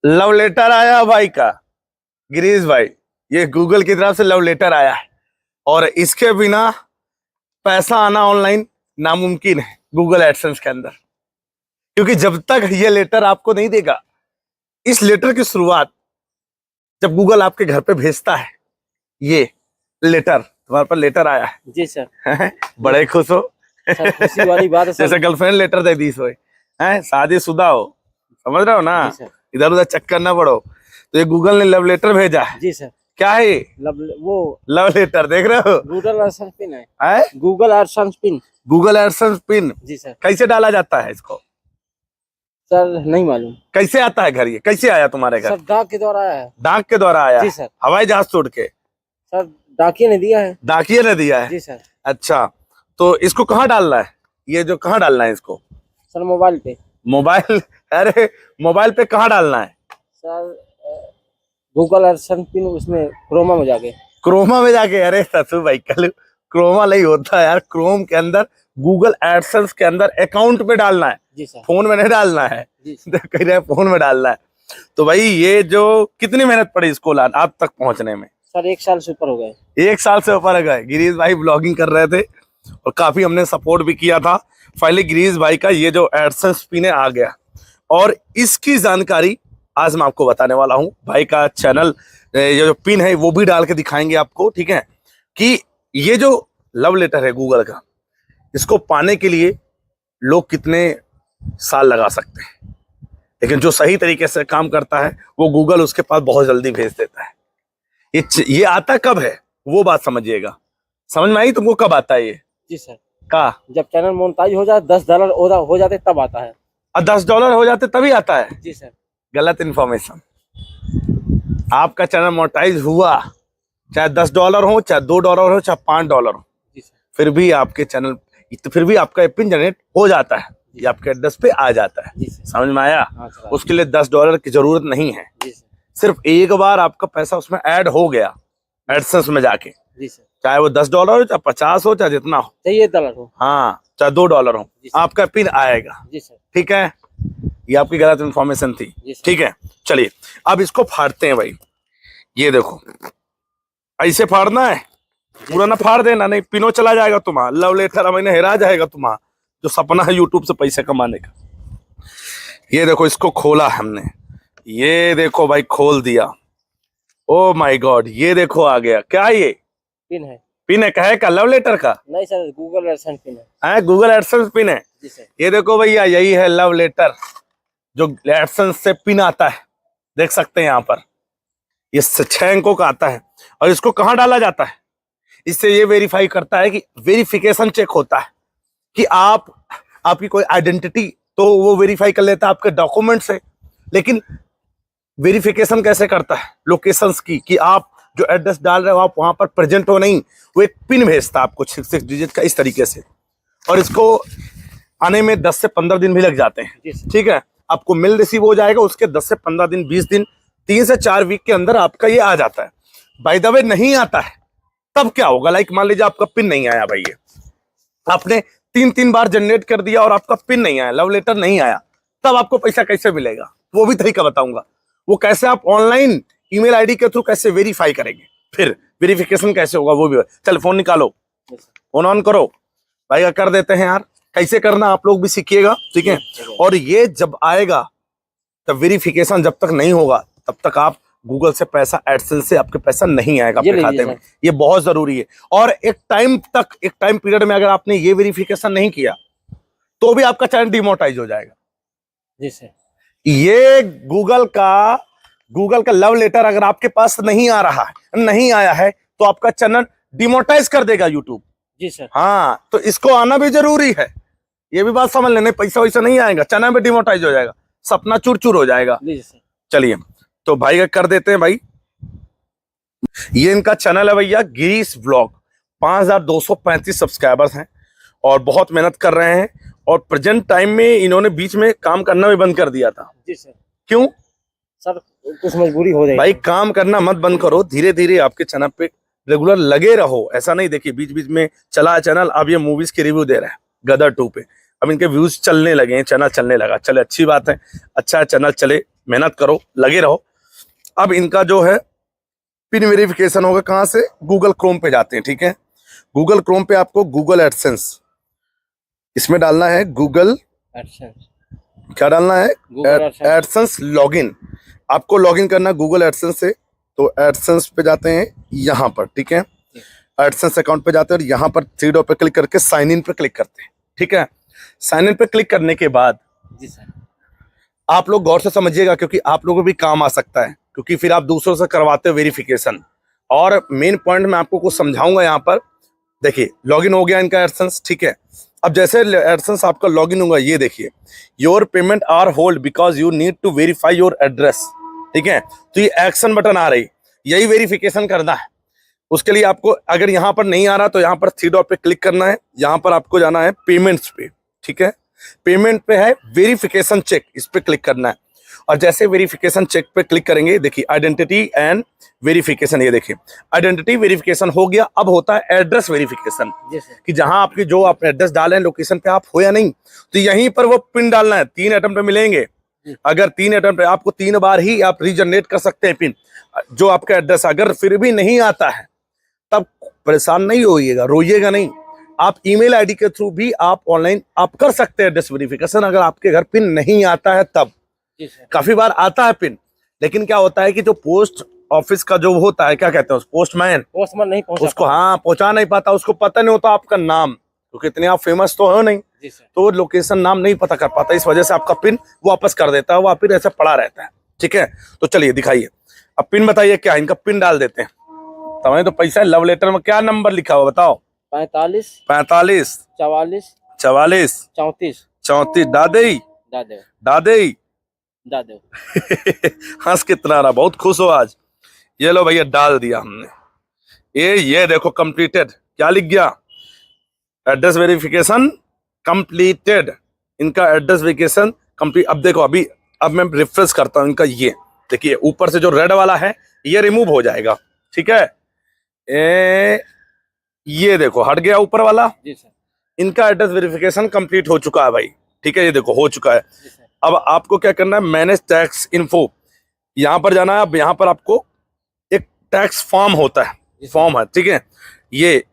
Love letter आया भाई का, गिरीश भाई। ये गूगल की तरफ से लव लेटर आया है और इसके बिना पैसा आना ऑनलाइन नामुमकिन है गूगल एडसेंस के अंदर, क्योंकि जब तक ये लेटर आपको नहीं देगा, इस लेटर की शुरुआत जब गूगल आपके घर पे भेजता है, ये लेटर तुम्हारे पर लेटर आया है जी सर। बड़े खुश हो सर खुशी वाली बात है सर। जैसे गर्लफ्रेंड लेटर दे दी सोए है, शादीशुदा हो, समझ रहे हो ना, जी सर। इधर उधर चक्कर ना पड़ो। तो ये गूगल ने लव लेटर भेजा है। जी सर। क्या है ये? वो लव लेटर देख रहे हो? गूगल एडसेंस पिन है। गूगल एडसेंस पिन जी सर। कैसे डाला जाता है इसको? सर नहीं मालूम। कैसे आता है घर? ये कैसे आया तुम्हारे घर? सर डाक के द्वारा आया है। डाक के द्वारा आया? जी सर। हवाई जहाज छोड़ के? सर डाकिया ने दिया है। डाकिया ने दिया है? जी सर। अच्छा, तो इसको कहाँ डालना है? ये जो कहाँ डालना है इसको? सर मोबाइल पे। मोबाइल? अरे मोबाइल पे कहाँ डालना है सर? गूगल एडसेंस पिन उसमें क्रोमा में जाके। क्रोमा में जाके? अरे ससुर भाई, कल क्रोमा नहीं होता यार, क्रोम के अंदर गूगल एडसेंस के अंदर अकाउंट में डालना है। जी सर। फोन में नहीं डालना है। कह रहे फोन में डालना है। तो भाई ये जो कितनी मेहनत पड़ी इसको आप तक पहुंचने में? सर 1 साल से ऊपर हो गए। 1 साल से ऊपर हो गए। गिरीश भाई ब्लॉगिंग कर रहे थे और काफी हमने सपोर्ट भी किया था। फाइनली गिरीश भाई का ये जो एडसेंस पिन आ गया और इसकी जानकारी आज मैं आपको बताने वाला हूं। भाई का चैनल ये जो पिन है वो भी डाल के दिखाएंगे आपको, ठीक है, कि ये जो लव लेटर है गूगल का, इसको पाने के लिए लोग कितने साल लगा सकते हैं, लेकिन जो सही तरीके से काम करता है वो गूगल उसके पास बहुत जल्दी भेज देता है। ये आता कब है वो बात समझिएगा। समझ में आई तुमको? कब आता है ये? जी सर। का जब चैनल मोनेटाइज हो जाए, $10 हो जाते तब आता है। और $10 हो जाते तभी आता है? जी सर। गलत इन्फॉर्मेशन। आपका चैनल मोनेटाइज हुआ, चाहे $10 हो, चाहे $2 हो, चाहे $5 हो, फिर भी आपके चैनल, फिर भी आपका पिन जनरेट हो जाता है, ये आपके एड्रेस पे आ जाता है। समझ में आया? उसके लिए $10 की जरूरत नहीं है। सिर्फ एक बार आपका पैसा उसमें ऐड हो गया एडसेंस में जाके, चाहे वो $10 हो, चाहे 50 हो, चाहे जितना हो, चाहिए $1 हो, हाँ, चाहे $2 हो, आपका पिन आएगा। ठीक है, ये आपकी गलत इन्फॉर्मेशन थी। ठीक है, चलिए अब इसको फाड़ते हैं भाई। ये देखो, ऐसे फाड़ना है, पूरा ना फाड़ देना, नहीं पिनो चला जाएगा तुम्हारा, लव लेटर मैंने हेरा जाएगा तुम्हारा जो सपना है यूट्यूब से पैसे कमाने का। ये देखो, इसको खोला हमने, ये देखो भाई, खोल दिया। ओ माय गॉड, ये देखो आ गया। क्या है ये? पिन है। पिन है? कहे का? लव लेटर का? नहीं सर, गूगल एडसेंस पिन है। गूगल एडसेंस पिन है? जी सर। ये देखो भैया, यही है लव लेटर जो एडसेंस से पिन आता है, देख सकते हैं यहाँ पर, ये 6 अंकों का आता है। और इसको कहाँ डाला जाता है? इससे ये वेरीफाई करता है कि वेरिफिकेशन चेक होता है कि आपकी कोई आइडेंटिटी तो वो वेरीफाई कर लेता है आपके डॉक्यूमेंट से, लेकिन वेरिफिकेशन कैसे करता है लोकेशंस की, कि आप जो एड्रेस डाल रहे हो आप वहां पर प्रेजेंट हो नहीं, वो एक पिन भेजता है आपको 6 डिजिट का, इस तरीके से। और इसको आने में 10 से 15 दिन भी लग जाते हैं। ठीक है, आपको मेल रिसीव हो जाएगा, उसके 10 से 15 दिन, 20 दिन, 3 से 4 वीक के अंदर आपका ये आ जाता है। बाय द वे नहीं आता है तब क्या होगा? लाइक मान लीजिए आपका पिन नहीं आया भाई, आपने 3 बार जनरेट कर दिया और आपका पिन नहीं आया, लव लेटर नहीं आया, तब आपको पैसा कैसे मिलेगा वो भी तरीका बताऊंगा। वो कैसे आप ऑनलाइन ईमेल आईडी के थ्रू कैसे वेरीफाई करेंगे, फिर वेरिफिकेशन कैसे होगा वो भी। चल फोन निकालो, फोन ऑन करो भाई का, कर देते हैं यार, कैसे करना आप लोग भी सीखिएगा। ठीक है, और ये जब आएगा तब वेरिफिकेशन जब तक नहीं होगा तब तक आप गूगल से पैसा, एडसेंस से आपके पैसा नहीं आएगा आपके खाते में। ये बहुत जरूरी है। और एक टाइम पीरियड में अगर आपने ये वेरिफिकेशन नहीं किया तो भी आपका चैनल डिमोनेटाइज हो जाएगा। जी सर। ये गूगल का लव लेटर अगर आपके पास नहीं आ रहा है, नहीं आया है, तो आपका चैनल डिमोनेटाइज कर देगा यूट्यूब। जी सर। हाँ, तो इसको आना भी जरूरी है, ये भी बात समझ लेने। पैसा वैसा नहीं आएगा, चैनल भी डिमोनेटाइज हो जाएगा, सपना चूर चूर हो जाएगा। चलिए तो भाई का कर देते हैं भाई। ये इनका चैनल है भैया, गिरीश व्लॉग। 5235 सब्सक्राइबर्स हैं और बहुत मेहनत कर रहे हैं। और प्रेजेंट टाइम में इन्होंने बीच में काम करना भी बंद कर दिया था। जी सर। क्यों सर? कुछ मजबूरी हो जाएगी। भाई काम करना मत बंद करो, धीरे धीरे आपके चैनल पे रेगुलर लगे रहो। ऐसा नहीं देखिए बीच बीच में चला चैनल, अब ये मूवीज की रिव्यू दे रहा है गदर 2 पे, अब इनके व्यूज चलने लगे हैं, चैनल चलने लगा, चले अच्छी बात है, अच्छा है चैनल चले, मेहनत करो, लगे रहो। अब इनका जो है पिन वेरिफिकेशन होगा कहाँ से, गूगल क्रोम पे जाते हैं, ठीक है। गूगल क्रोम पे आपको गूगल एडसेंस इसमें डालना है, गूगल एडसेंस, क्या डालना है, गूगल एडसेंस। एडसेंस लॉगिन, आपको लॉगिन करना है गूगल एडसेंस से। तो एडसेंस पे जाते हैं यहाँ पर, ठीक है, एडसेंस अकाउंट पे जाते हैं और यहाँ पर थ्री डॉट पे क्लिक करके साइन इन पे क्लिक करते हैं, ठीक है। साइन इन पे क्लिक करने के बाद जी सर, आप लोग गौर से समझिएगा, क्योंकि आप लोगों को भी काम आ सकता है, क्योंकि फिर आप दूसरों से करवाते हो वेरिफिकेशन। और मेन पॉइंट मैं आपको कुछ समझाऊंगा यहाँ पर। देखिए लॉगिन हो गया इनका एडसेंस, ठीक है। अब जैसे एडसेंस आपका लॉगिन होगा, ये देखिए, your payment are hold because you need to verify your address, ठीक है। तो ये एक्शन बटन आ रही, यही वेरिफिकेशन करना है। उसके लिए आपको अगर यहाँ पर नहीं आ रहा तो यहाँ पर थ्री डॉट पे क्लिक करना है, यहाँ पर आपको जाना है पेमेंट्स पे, ठीक है। पेमेंट पे है वेरिफिकेशन चेक, इस पे क्लिक करना है। और जैसे वेरिफिकेशन चेक पे क्लिक करेंगे, देखिए आइडेंटिटी एंड वेरिफिकेशन, ये देखिए आइडेंटिटी वेरिफिकेशन हो गया। अब होता है एड्रेस वेरिफिकेशन, जी सर, कि जहां आपकी जो आप एड्रेस डाले हैं लोकेशन पे आप हो या नहीं, तो यहीं पर वो पिन डालना है। 3 अटेम्प्ट पे मिलेंगे, अगर 3 अटेम्प्ट पे आपको 3 बार ही आप रीजनरेट कर सकते हैं पिन, जो आपका एड्रेस। अगर फिर भी नहीं आता है तब परेशान नहीं होइएगा, रोइएगा नहीं, आप ईमेल आईडी के थ्रू भी आप ऑनलाइन आप कर सकते हैं एड्रेस वेरिफिकेशन। अगर आपके घर पिन नहीं आता है तब, जी सर, काफी बार आता है पिन, लेकिन क्या होता है कि जो पोस्ट ऑफिस का जो होता है, क्या कहते हैं, पोस्टमैन, पोस्टमैन नहीं पहुंचा उसको हाँ पहुंचा नहीं पाता, उसको पता नहीं होता आपका नाम, क्योंकि इतने आप फेमस तो हो नहीं, जी सर, तो लोकेशन नाम नहीं पता कर पाता, इस वजह से आपका पिन वापस कर देता है, वो फिर ऐसा पड़ा रहता है, ठीक है। तो चलिए दिखाइए, अब पिन बताइए क्या, इनका पिन डाल देते हैं। तुम्हें तो पैसा लव लेटर में क्या नंबर लिखा हुआ बताओ, 45 45 44 44 34 34 दादे दादे दादे दादे। हंस कितना रहा, बहुत खुश हो आज। ये लो भैया डाल दिया हमने, ये देखो कंप्लीटेड, क्या लिख गया, एड्रेस वेरिफिकेशन कंप्लीटेड, इनका एड्रेस वेरिफिकेशन कंप्लीट। अब देखो अभी, अब मैं रिफ्रेश करता हूं इनका, ये देखिए ऊपर से जो रेड वाला है ये रिमूव हो जाएगा, ठीक है। ये देखो हट गया ऊपर वाला, जी सर, इनका एड्रेस वेरिफिकेशन कंप्लीट हो चुका है भाई, ठीक है। ये देखो हो चुका है। जी सर, अब आपको क्या करना है, मैनेज टैक्स इन्फो, यहाँ पर जाना है। अब यहाँ पर आपको एक टैक्स फॉर्म होता है, फॉर्म है, ठीक है, ये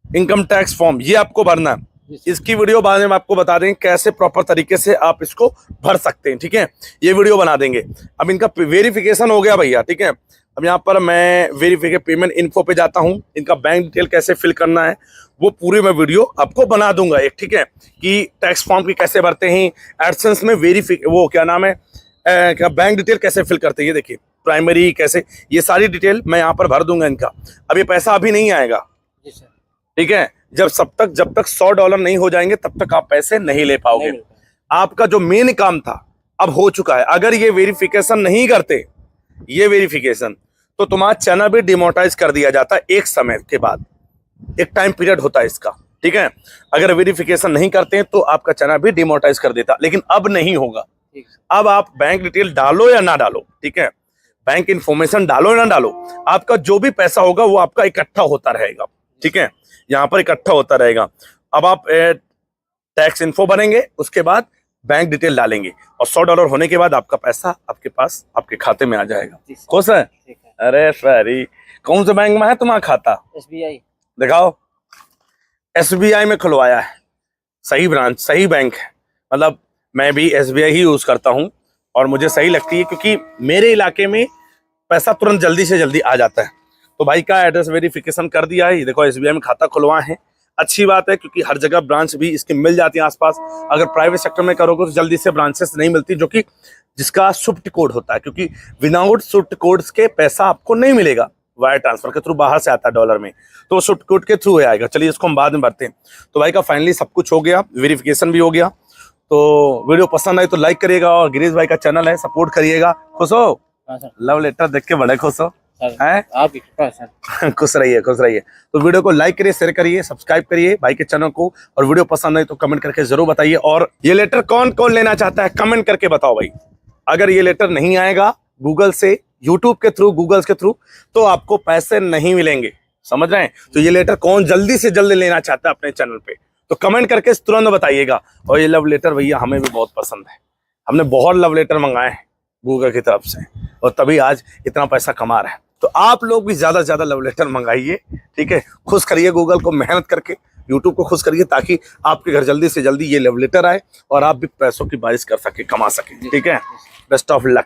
इनकम टैक्स फॉर्म, ये आपको भरना है। इसकी वीडियो बाद में आपको बता देंगे कैसे प्रॉपर तरीके से आप इसको भर सकते हैं, ठीक है, ये वीडियो बना देंगे। अब इनका वेरिफिकेशन हो गया भैया, ठीक है। अब यहाँ पर मैं वेरिफिकेशन पेमेंट इन्फो पे जाता हूँ, इनका बैंक डिटेल कैसे फिल करना है वो पूरी मैं वीडियो आपको बना दूंगा एक, ठीक है, कि टैक्स फॉर्म की कैसे भरते हैं, एडसेंस में वो क्या नाम है, क्या बैंक डिटेल कैसे फिल करते हैं, ये देखिए प्राइमरी कैसे, ये सारी डिटेल मैं यहाँ पर भर दूंगा इनका। अब ये पैसा अभी नहीं आएगा, जी सर, ठीक है, जब तक $100 नहीं हो जाएंगे तब तक आप पैसे नहीं ले पाओगे। नहीं मिल पाया। आपका जो मेन काम था अब हो चुका है। अगर ये वेरिफिकेशन नहीं करते, ये वेरिफिकेशन, तो तुम्हारा चैनल भी डिमोनेटाइज कर दिया जाता है एक समय के बाद, एक टाइम पीरियड होता है इसका, ठीक है। अगर वेरिफिकेशन नहीं करते हैं तो आपका चैनल भी डिमोनेटाइज कर देता, लेकिन अब नहीं होगा। ठीक, अब आप बैंक डिटेल डालो या ना डालो, ठीक है, बैंक इंफॉर्मेशन डालो या ना डालो, आपका जो भी पैसा होगा वो आपका इकट्ठा होता रहेगा, ठीक है, यहाँ पर इकट्ठा होता रहेगा। अब आप टैक्स इन्फो भरेंगे, उसके बाद बैंक डिटेल डालेंगे और $100 होने के बाद आपका पैसा आपके पास आपके खाते में आ जाएगा। जी सर, खुश है? ठीक है। अरे सॉरी, कौन से बैंक में है तुम्हारा खाता, SBI, दिखाओ। SBI में खुलवाया है, सही ब्रांच, सही बैंक है। मतलब मैं भी SBI ही यूज करता हूँ और मुझे सही लगती है, क्योंकि मेरे इलाके में पैसा तुरंत जल्दी से जल्दी आ जाता है। तो भाई का एड्रेस वेरिफिकेशन कर दिया है, ये देखो SBI में खाता खुलवाए हैं, अच्छी बात है, क्योंकि हर जगह ब्रांच भी इसकी मिल जाती है आसपास। अगर प्राइवेट सेक्टर में करोगे तो जल्दी से ब्रांचेस नहीं मिलती, जो कि जिसका स्विफ्ट कोड होता है, क्योंकि विदाउट स्विफ्ट कोड्स के पैसा आपको नहीं मिलेगा, वायर ट्रांसफर के थ्रू बाहर से आता है डॉलर में, तो स्विफ्ट कोड के थ्रू आएगा। चलिए इसको हम बाद में भरते हैं। तो भाई का फाइनली सब कुछ हो गया, वेरिफिकेशन भी हो गया। तो वीडियो पसंद आई तो लाइक करिएगा, और गिरीश भाई का चैनल है, सपोर्ट करिएगा। खुश हो? हाँ सर, लव लेटर देख के बड़े खुश हो सर, हैं? आप भी कृपा सर। खुश रहिए, खुश रहिए। तो वीडियो को लाइक करिए, शेयर करिए, सब्सक्राइब करिए भाई के चैनल को, और वीडियो पसंद आई तो कमेंट करके जरूर बताइए। और ये लेटर कौन कौन लेना चाहता है कमेंट करके बताओ भाई। अगर ये लेटर नहीं आएगा गूगल से, यूट्यूब के थ्रू, गूगल के थ्रू, तो आपको पैसे नहीं मिलेंगे, समझ रहे हैं? तो ये लेटर कौन जल्दी से जल्दी लेना चाहता है अपने चैनल पे, तो कमेंट करके तुरंत बताइएगा। और ये लव लेटर भैया हमें भी बहुत पसंद है, हमने बहुत लव लेटर मंगाए हैं गूगल की तरफ से, और तभी आज इतना पैसा कमा रहे हैं। तो आप लोग भी ज्यादा से ज्यादा लव लेटर मंगाइए, ठीक है। खुश करिए गूगल को, मेहनत करके यूट्यूब को खुश करिए, ताकि आपके घर जल्दी से जल्दी ये लव लेटर आए और आप भी पैसों की बारिश कर सके, कमा सके, ठीक है। Best of luck.